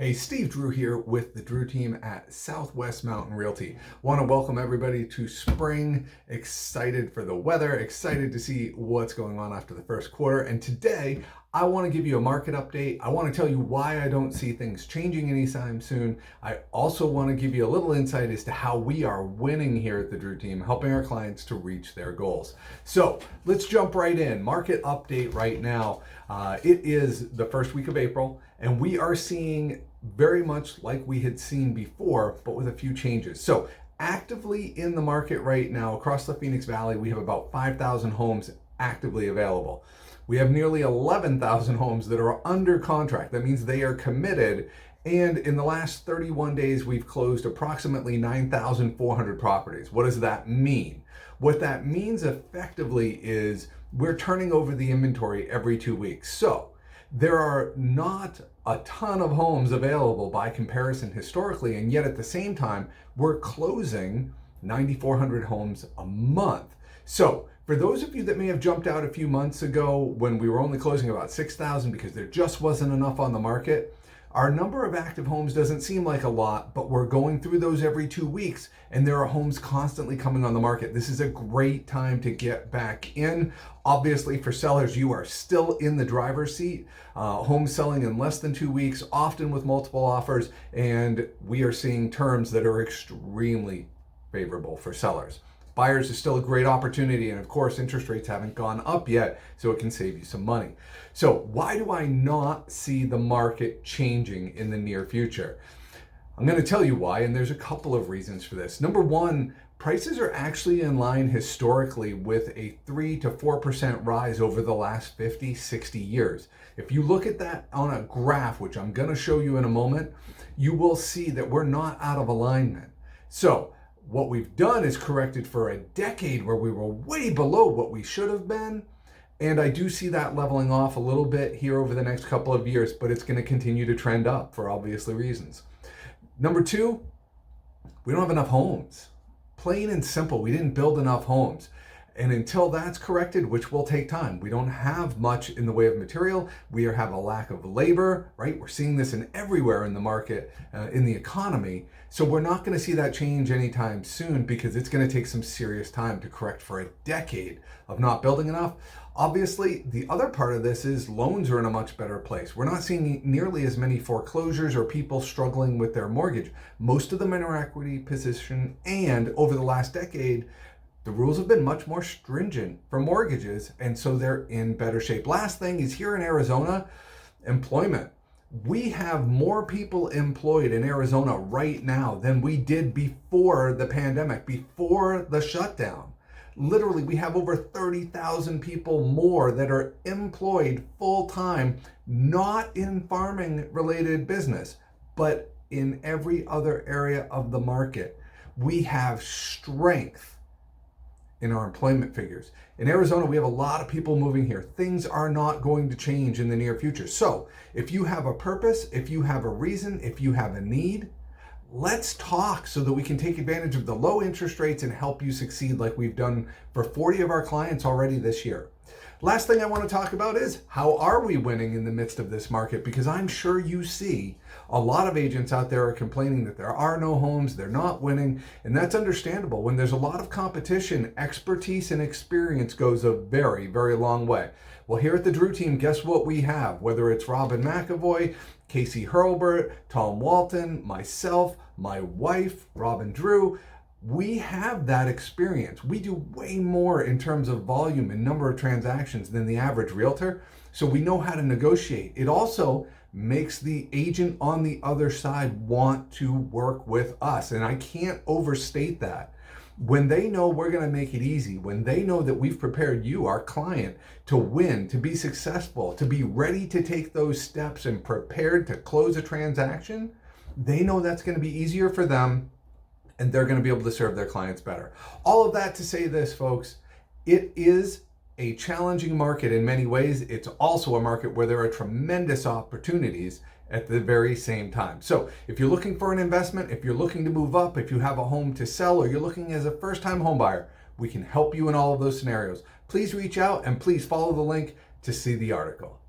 Hey, Steve Drew here with the Drew team at Southwest Mountain Realty. Want to welcome everybody to spring. Excited for the weather, excited to see what's going on after the first quarter. And today, I want to give you a market update. I want to tell you why I don't see things changing anytime soon. I also want to give you a little insight as to how we are winning here at the Drew team, helping our clients to reach their goals. So let's jump right in. Market update right now. It is the first week of April, and we are seeing very much like we had seen before, but with a few changes. So actively in the market right now across the Phoenix Valley, we have about 5,000 homes actively available. We have nearly 11,000 homes that are under contract. That means they are committed. And in the last 31 days, we've closed approximately 9,400 properties. What does that mean? What that means effectively is we're turning over the inventory every 2 weeks. So there are not a ton of homes available by comparison historically, and yet at the same time, we're closing 9,400 homes a month. So for those of you that may have jumped out a few months ago when we were only closing about 6,000 because there just wasn't enough on the market, our number of active homes doesn't seem like a lot, but we're going through those every 2 weeks, and there are homes constantly coming on the market. This is a great time to get back in. Obviously, for sellers, you are still in the driver's seat. Homes selling in less than 2 weeks, often with multiple offers, and we are seeing terms that are extremely favorable for sellers. Buyers is still a great opportunity, and of course, interest rates haven't gone up yet, so it can save you some money. So why do I not see the market changing in the near future? I'm going to tell you why, and there's a couple of reasons for this. Number one, prices are actually in line historically with a 3 to 4% rise over the last 50, 60 years. If you look at that on a graph, which I'm going to show you in a moment, you will see that we're not out of alignment. So what we've done is corrected for a decade where we were way below what we should have been. And I do see that leveling off a little bit here over the next couple of years, but it's going to continue to trend up for obviously reasons. Number two, we don't have enough homes. Plain and simple, we didn't build enough homes. And until that's corrected, which will take time, we don't have much in the way of material. We have a lack of labor, right? We're seeing this everywhere in the market, in the economy. So we're not going to see that change anytime soon because it's going to take some serious time to correct for a decade of not building enough. Obviously, the other part of this is loans are in a much better place. We're not seeing nearly as many foreclosures or people struggling with their mortgage. Most of them in our equity position, and over the last decade, the rules have been much more stringent for mortgages, and so they're in better shape. Last thing is here in Arizona, employment. We have more people employed in Arizona right now than we did before the pandemic, before the shutdown. Literally, we have over 30,000 people more that are employed full-time, not in farming-related business, but in every other area of the market. We have strength in our employment figures. In Arizona, we have a lot of people moving here. Things are not going to change in the near future. So if you have a purpose, if you have a reason, if you have a need, let's talk so that we can take advantage of the low interest rates and help you succeed like we've done for 40 of our clients already this year. Last thing I want to talk about is how are we winning in the midst of this market? Because I'm sure you see a lot of agents out there are complaining that there are no homes, they're not winning, and that's understandable. When there's a lot of competition, expertise and experience goes a very, very long way. Well, here at the Drew team, guess what we have? Whether it's Robin McAvoy, Casey Hurlbert, Tom Walton, myself, my wife, Robin Drew, we have that experience. We do way more in terms of volume and number of transactions than the average realtor. So we know how to negotiate. It also makes the agent on the other side want to work with us. And I can't overstate that. When they know we're going to make it easy, when they know that we've prepared you, our client, to win, to be successful, to be ready to take those steps and prepared to close a transaction, they know that's going to be easier for them and they're going to be able to serve their clients better. All of that to say this, folks, it is a challenging market in many ways. It's also a market where there are tremendous opportunities at the very same time. So if you're looking for an investment, if you're looking to move up, if you have a home to sell, or you're looking as a first-time home buyer, we can help you in all of those scenarios. Please reach out and please follow the link to see the article.